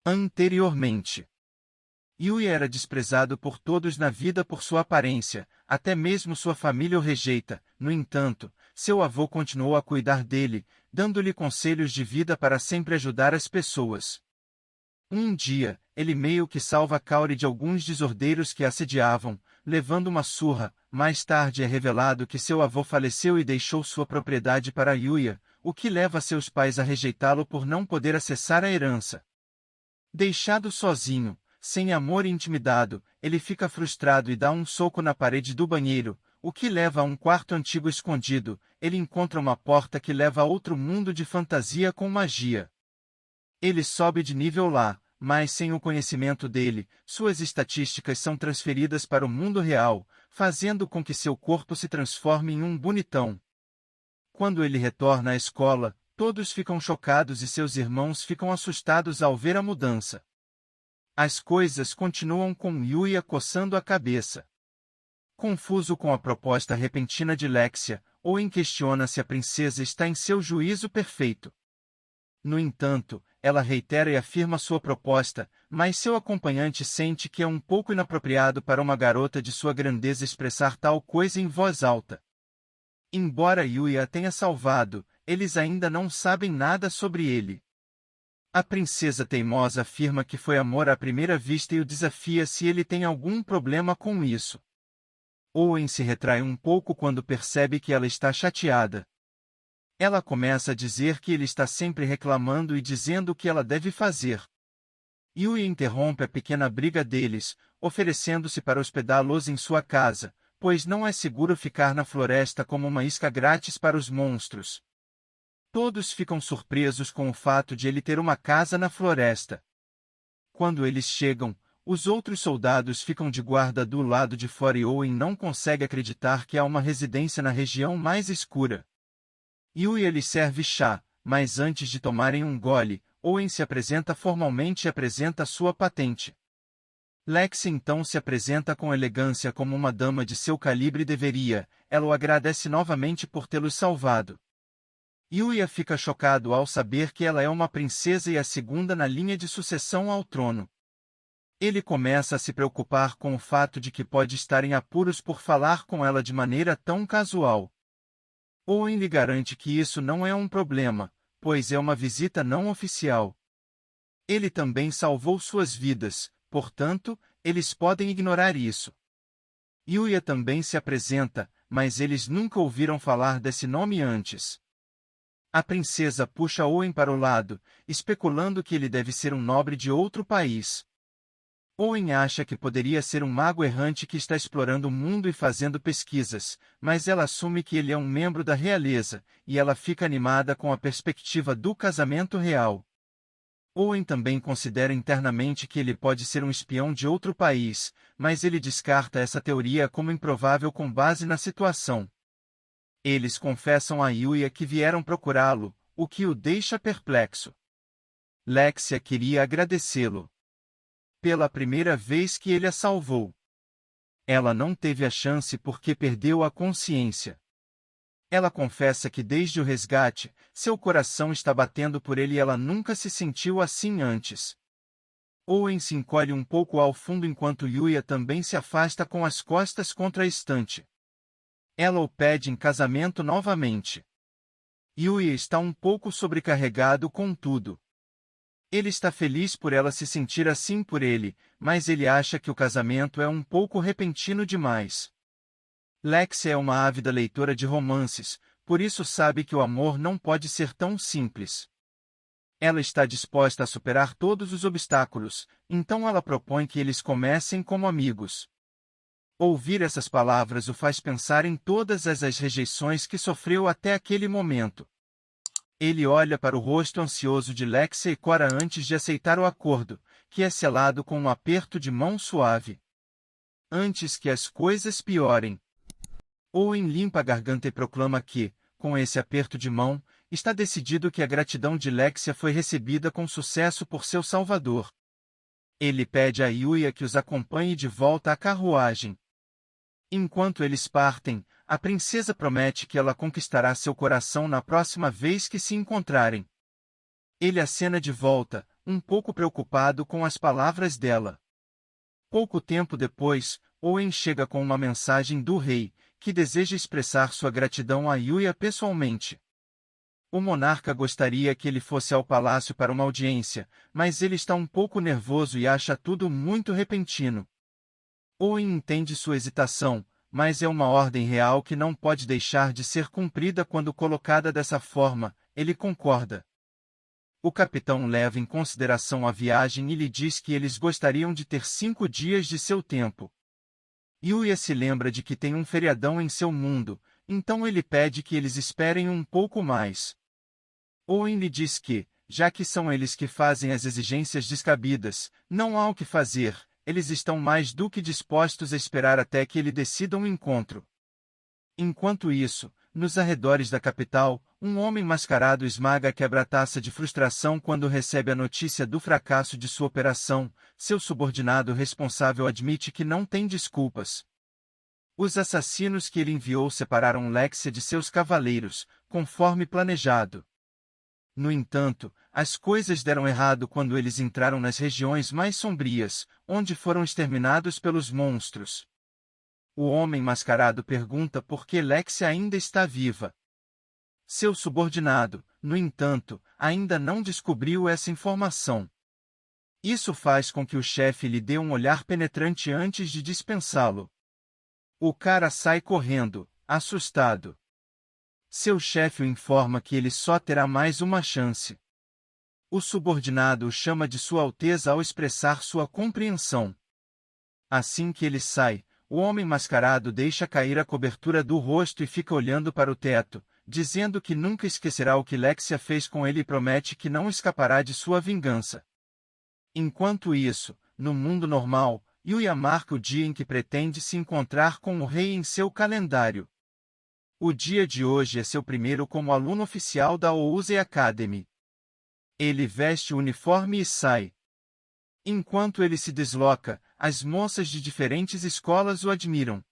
Anteriormente, Yui era desprezado por todos na vida por sua aparência, até mesmo sua família o rejeita. No entanto, seu avô continuou a cuidar dele, dando-lhe conselhos de vida para sempre ajudar as pessoas. Um dia, ele meio que salva Kaori de alguns desordeiros que a assediavam, levando uma surra. Mais tarde é revelado que seu avô faleceu e deixou sua propriedade para Yuya, o que leva seus pais a rejeitá-lo por não poder acessar a herança. Deixado sozinho, sem amor e intimidado, ele fica frustrado e dá um soco na parede do banheiro, o que leva a um quarto antigo escondido. Ele encontra uma porta que leva a outro mundo de fantasia com magia. Ele sobe de nível lá, mas sem o conhecimento dele, suas estatísticas são transferidas para o mundo real, fazendo com que seu corpo se transforme em um bonitão. Quando ele retorna à escola, todos ficam chocados e seus irmãos ficam assustados ao ver a mudança. As coisas continuam com Yuya coçando a cabeça. Confuso com a proposta repentina de Lexia, Owen questiona se a princesa está em seu juízo perfeito. No entanto, ela reitera e afirma sua proposta, mas seu acompanhante sente que é um pouco inapropriado para uma garota de sua grandeza expressar tal coisa em voz alta. Embora Yuya a tenha salvado, eles ainda não sabem nada sobre ele. A princesa teimosa afirma que foi amor à primeira vista e o desafia se ele tem algum problema com isso. Owen se retrai um pouco quando percebe que ela está chateada. Ela começa a dizer que ele está sempre reclamando e dizendo o que ela deve fazer. Yui interrompe a pequena briga deles, oferecendo-se para hospedá-los em sua casa, pois não é seguro ficar na floresta como uma isca grátis para os monstros. Todos ficam surpresos com o fato de ele ter uma casa na floresta. Quando eles chegam, os outros soldados ficam de guarda do lado de fora e Owen não consegue acreditar que há uma residência na região mais escura. Yui lhes serve chá, mas antes de tomarem um gole, Owen se apresenta formalmente e apresenta sua patente. Lexi então se apresenta com elegância como uma dama de seu calibre deveria. Ela o agradece novamente por tê-los salvado. Yuya fica chocado ao saber que ela é uma princesa e a segunda na linha de sucessão ao trono. Ele começa a se preocupar com o fato de que pode estar em apuros por falar com ela de maneira tão casual. Owen lhe garante que isso não é um problema, pois é uma visita não oficial. Ele também salvou suas vidas, portanto, eles podem ignorar isso. Yuya também se apresenta, mas eles nunca ouviram falar desse nome antes. A princesa puxa Owen para o lado, especulando que ele deve ser um nobre de outro país. Owen acha que poderia ser um mago errante que está explorando o mundo e fazendo pesquisas, mas ela assume que ele é um membro da realeza, e ela fica animada com a perspectiva do casamento real. Owen também considera internamente que ele pode ser um espião de outro país, mas ele descarta essa teoria como improvável com base na situação. Eles confessam a Yuya que vieram procurá-lo, o que o deixa perplexo. Lexia queria agradecê-lo pela primeira vez que ele a salvou. Ela não teve a chance porque perdeu a consciência. Ela confessa que desde o resgate, seu coração está batendo por ele e ela nunca se sentiu assim antes. Owen se encolhe um pouco ao fundo enquanto Yuya também se afasta com as costas contra a estante. Ela o pede em casamento novamente. Yuya está um pouco sobrecarregado com tudo. Ele está feliz por ela se sentir assim por ele, mas ele acha que o casamento é um pouco repentino demais. Lexia é uma ávida leitora de romances, por isso sabe que o amor não pode ser tão simples. Ela está disposta a superar todos os obstáculos, então ela propõe que eles comecem como amigos. Ouvir essas palavras o faz pensar em todas as rejeições que sofreu até aquele momento. Ele olha para o rosto ansioso de Lexia e Cora antes de aceitar o acordo, que é selado com um aperto de mão suave. Antes que as coisas piorem, Owen limpa a garganta e proclama que, com esse aperto de mão, está decidido que a gratidão de Lexia foi recebida com sucesso por seu salvador. Ele pede a Yuya que os acompanhe de volta à carruagem. Enquanto eles partem, a princesa promete que ela conquistará seu coração na próxima vez que se encontrarem. Ele acena de volta, um pouco preocupado com as palavras dela. Pouco tempo depois, Owen chega com uma mensagem do rei, que deseja expressar sua gratidão a Yuya pessoalmente. O monarca gostaria que ele fosse ao palácio para uma audiência, mas ele está um pouco nervoso e acha tudo muito repentino. Owen entende sua hesitação, mas é uma ordem real que não pode deixar de ser cumprida quando colocada dessa forma. Ele concorda. O capitão leva em consideração a viagem e lhe diz que eles gostariam de ter 5 dias de seu tempo. Yuya se lembra de que tem um feriadão em seu mundo, então ele pede que eles esperem um pouco mais. Owen lhe diz que, já que são eles que fazem as exigências descabidas, não há o que fazer, eles estão mais do que dispostos a esperar até que ele decida um encontro. Enquanto isso, nos arredores da capital, um homem mascarado esmaga a quebra-taça de frustração quando recebe a notícia do fracasso de sua operação. Seu subordinado responsável admite que não tem desculpas. Os assassinos que ele enviou separaram Lexia de seus cavaleiros, conforme planejado. No entanto, as coisas deram errado quando eles entraram nas regiões mais sombrias, onde foram exterminados pelos monstros. O homem mascarado pergunta por que Lexia ainda está viva. Seu subordinado, no entanto, ainda não descobriu essa informação. Isso faz com que o chefe lhe dê um olhar penetrante antes de dispensá-lo. O cara sai correndo, assustado. Seu chefe o informa que ele só terá mais uma chance. O subordinado o chama de Sua Alteza ao expressar sua compreensão. Assim que ele sai, o homem mascarado deixa cair a cobertura do rosto e fica olhando para o teto, dizendo que nunca esquecerá o que Lexia fez com ele e promete que não escapará de sua vingança. Enquanto isso, no mundo normal, Yuya marca o dia em que pretende se encontrar com o rei em seu calendário. O dia de hoje é seu primeiro como aluno oficial da Ousei Academy. Ele veste o uniforme e sai. Enquanto ele se desloca, as moças de diferentes escolas o admiram.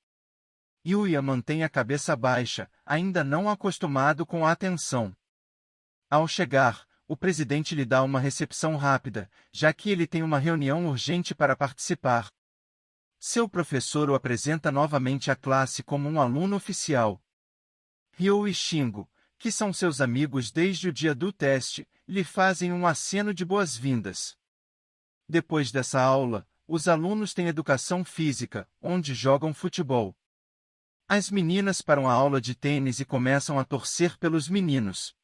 Yuya mantém a cabeça baixa, ainda não acostumado com a atenção. Ao chegar, o presidente lhe dá uma recepção rápida, já que ele tem uma reunião urgente para participar. Seu professor o apresenta novamente à classe como um aluno oficial. Ryo e Shingo, que são seus amigos desde o dia do teste, lhe fazem um aceno de boas-vindas. Depois dessa aula, os alunos têm educação física, onde jogam futebol. As meninas param a aula de tênis e começam a torcer pelos meninos.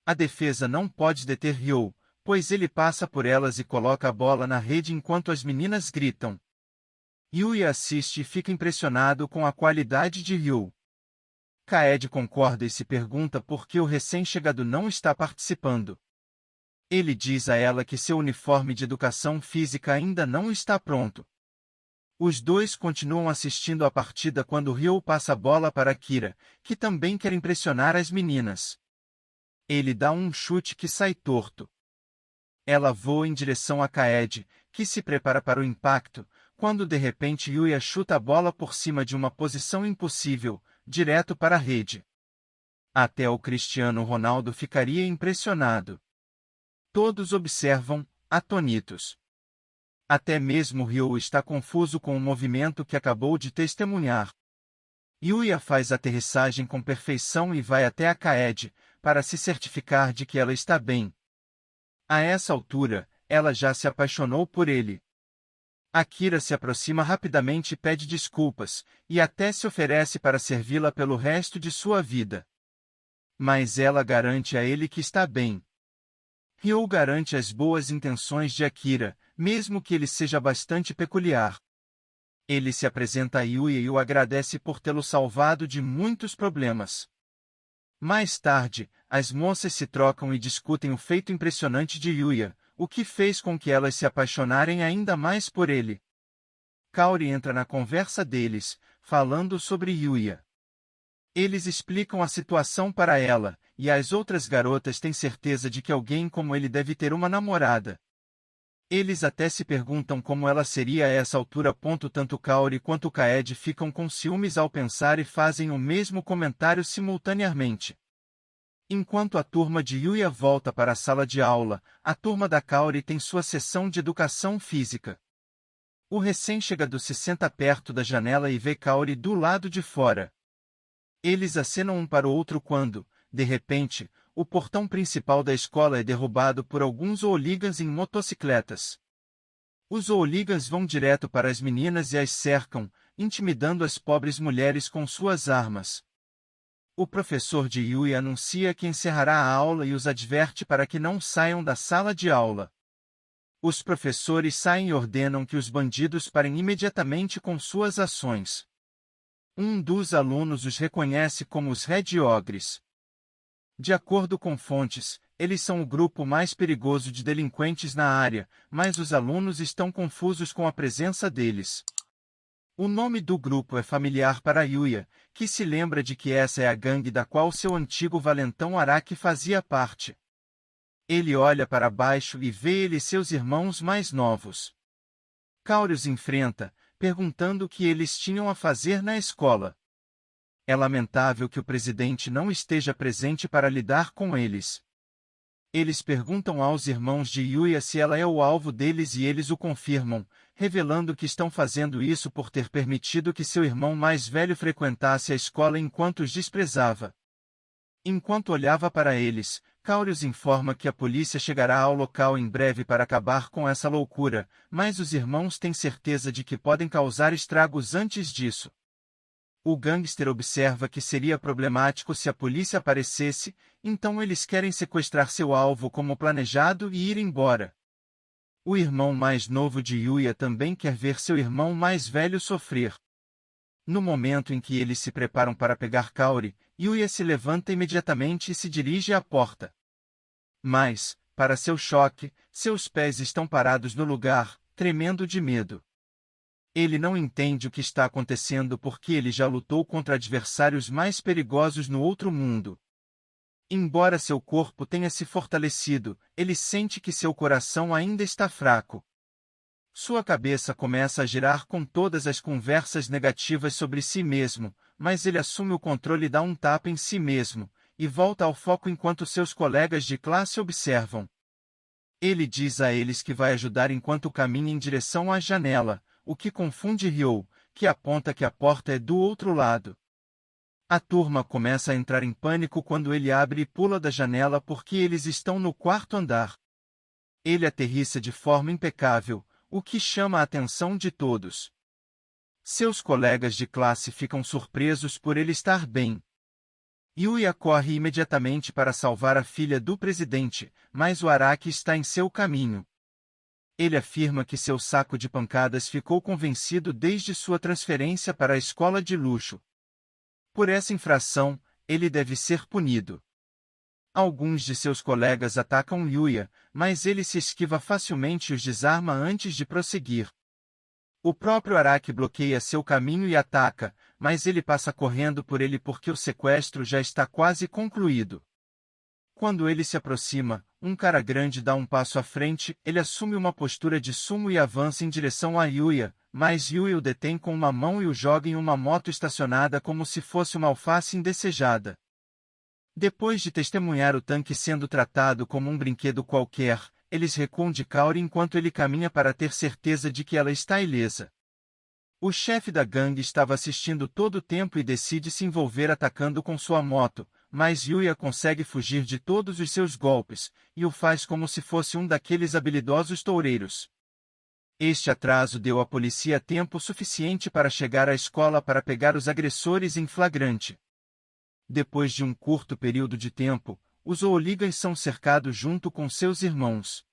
A defesa não pode deter Ryo, pois ele passa por elas e coloca a bola na rede enquanto as meninas gritam. Yuya assiste e fica impressionado com a qualidade de Ryo. Kaede concorda e se pergunta por que o recém-chegado não está participando. Ele diz a ela que seu uniforme de educação física ainda não está pronto. Os dois continuam assistindo à partida quando Ryo passa a bola para Kira, que também quer impressionar as meninas. Ele dá um chute que sai torto. Ela voa em direção a Kaede, que se prepara para o impacto, quando de repente Yuya chuta a bola por cima de uma posição impossível, direto para a rede. Até o Cristiano Ronaldo ficaria impressionado. Todos observam, atônitos. Até mesmo Ryo está confuso com o movimento que acabou de testemunhar. Yuya faz a aterrissagem com perfeição e vai até a Kaede, para se certificar de que ela está bem. A essa altura, ela já se apaixonou por ele. Akira se aproxima rapidamente e pede desculpas, e até se oferece para servi-la pelo resto de sua vida. Mas ela garante a ele que está bem. Ryo garante as boas intenções de Akira, mesmo que ele seja bastante peculiar. Ele se apresenta a Yuya e o agradece por tê-lo salvado de muitos problemas. Mais tarde, as moças se trocam e discutem o feito impressionante de Yuya, o que fez com que elas se apaixonarem ainda mais por ele. Kaori entra na conversa deles, falando sobre Yuya. Eles explicam a situação para ela, e as outras garotas têm certeza de que alguém como ele deve ter uma namorada. Eles até se perguntam como ela seria a essa altura. Tanto Kaori quanto Kaede ficam com ciúmes ao pensar e fazem o mesmo comentário simultaneamente. Enquanto a turma de Yuya volta para a sala de aula, a turma da Kaori tem sua sessão de educação física. O recém-chegado se senta perto da janela e vê Kaori do lado de fora. Eles acenam um para o outro quando, de repente, o portão principal da escola é derrubado por alguns hooligans em motocicletas. Os hooligans vão direto para as meninas e as cercam, intimidando as pobres mulheres com suas armas. O professor de Yui anuncia que encerrará a aula e os adverte para que não saiam da sala de aula. Os professores saem e ordenam que os bandidos parem imediatamente com suas ações. Um dos alunos os reconhece como os Red Ogres. De acordo com fontes, eles são o grupo mais perigoso de delinquentes na área, mas os alunos estão confusos com a presença deles. O nome do grupo é familiar para Yuya, que se lembra de que essa é a gangue da qual seu antigo valentão Araki fazia parte. Ele olha para baixo e vê ele e seus irmãos mais novos. Kaori os enfrenta, perguntando o que eles tinham a fazer na escola. É lamentável que o presidente não esteja presente para lidar com eles. Eles perguntam aos irmãos de Yuya se ela é o alvo deles e eles o confirmam, revelando que estão fazendo isso por ter permitido que seu irmão mais velho frequentasse a escola enquanto os desprezava. Enquanto olhava para eles, Kaori os informa que a polícia chegará ao local em breve para acabar com essa loucura, mas os irmãos têm certeza de que podem causar estragos antes disso. O gangster observa que seria problemático se a polícia aparecesse, então eles querem sequestrar seu alvo como planejado e ir embora. O irmão mais novo de Yuya também quer ver seu irmão mais velho sofrer. No momento em que eles se preparam para pegar Kaori, Yuya se levanta imediatamente e se dirige à porta. Mas, para seu choque, seus pés estão parados no lugar, tremendo de medo. Ele não entende o que está acontecendo porque ele já lutou contra adversários mais perigosos no outro mundo. Embora seu corpo tenha se fortalecido, ele sente que seu coração ainda está fraco. Sua cabeça começa a girar com todas as conversas negativas sobre si mesmo, mas ele assume o controle e dá um tapa em si mesmo, e volta ao foco enquanto seus colegas de classe observam. Ele diz a eles que vai ajudar enquanto caminha em direção à janela, o que confunde Ryo, que aponta que a porta é do outro lado. A turma começa a entrar em pânico quando ele abre e pula da janela porque eles estão no quarto andar. Ele aterrissa de forma impecável, o que chama a atenção de todos. Seus colegas de classe ficam surpresos por ele estar bem. Yuya corre imediatamente para salvar a filha do presidente, mas o Araki está em seu caminho. Ele afirma que seu saco de pancadas ficou convencido desde sua transferência para a escola de luxo. Por essa infração, ele deve ser punido. Alguns de seus colegas atacam Yuya, mas ele se esquiva facilmente e os desarma antes de prosseguir. O próprio Araki bloqueia seu caminho e ataca, mas ele passa correndo por ele porque o sequestro já está quase concluído. Quando ele se aproxima, um cara grande dá um passo à frente, ele assume uma postura de sumo e avança em direção a Yuya, mas Yuya o detém com uma mão e o joga em uma moto estacionada como se fosse uma alface indesejada. Depois de testemunhar o tanque sendo tratado como um brinquedo qualquer, eles recuam de Kaori enquanto ele caminha para ter certeza de que ela está ilesa. O chefe da gangue estava assistindo todo o tempo e decide se envolver atacando com sua moto, mas Yuya consegue fugir de todos os seus golpes, e o faz como se fosse um daqueles habilidosos toureiros. Este atraso deu à polícia tempo suficiente para chegar à escola para pegar os agressores em flagrante. Depois de um curto período de tempo, os hooligans são cercados junto com seus irmãos.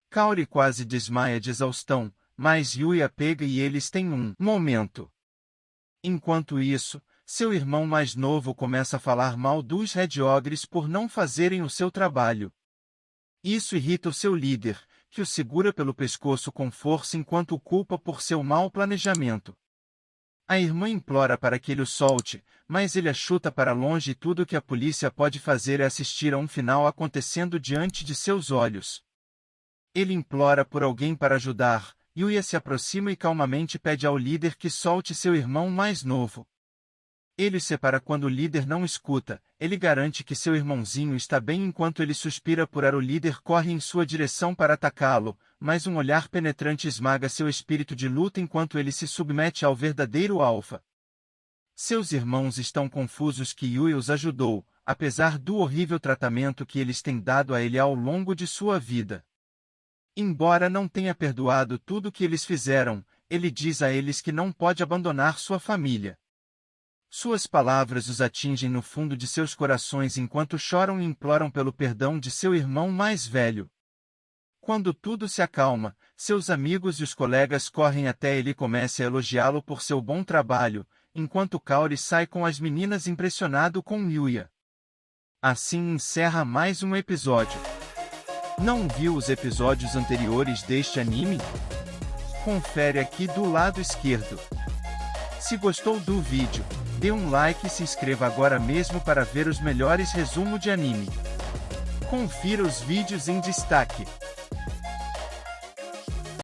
Kaori quase desmaia de exaustão, mas Yuya pega e eles têm um momento. Enquanto isso, seu irmão mais novo começa a falar mal dos Red Ogres por não fazerem o seu trabalho. Isso irrita o seu líder, que o segura pelo pescoço com força enquanto o culpa por seu mau planejamento. A irmã implora para que ele o solte, mas ele a chuta para longe e tudo o que a polícia pode fazer é assistir a um final acontecendo diante de seus olhos. Ele implora por alguém para ajudar, Yuya se aproxima e calmamente pede ao líder que solte seu irmão mais novo. Ele o separa quando o líder não escuta, ele garante que seu irmãozinho está bem enquanto ele suspira por ar. O líder corre em sua direção para atacá-lo, mas um olhar penetrante esmaga seu espírito de luta enquanto ele se submete ao verdadeiro alfa. Seus irmãos estão confusos que Yui os ajudou, apesar do horrível tratamento que eles têm dado a ele ao longo de sua vida. Embora não tenha perdoado tudo o que eles fizeram, ele diz a eles que não pode abandonar sua família. Suas palavras os atingem no fundo de seus corações enquanto choram e imploram pelo perdão de seu irmão mais velho. Quando tudo se acalma, seus amigos e os colegas correm até ele e começam a elogiá-lo por seu bom trabalho, enquanto Kaori sai com as meninas impressionado com Yuya. Assim encerra mais um episódio. Não viu os episódios anteriores deste anime? Confere aqui do lado esquerdo. Se gostou do vídeo, dê um like e se inscreva agora mesmo para ver os melhores resumos de anime. Confira os vídeos em destaque.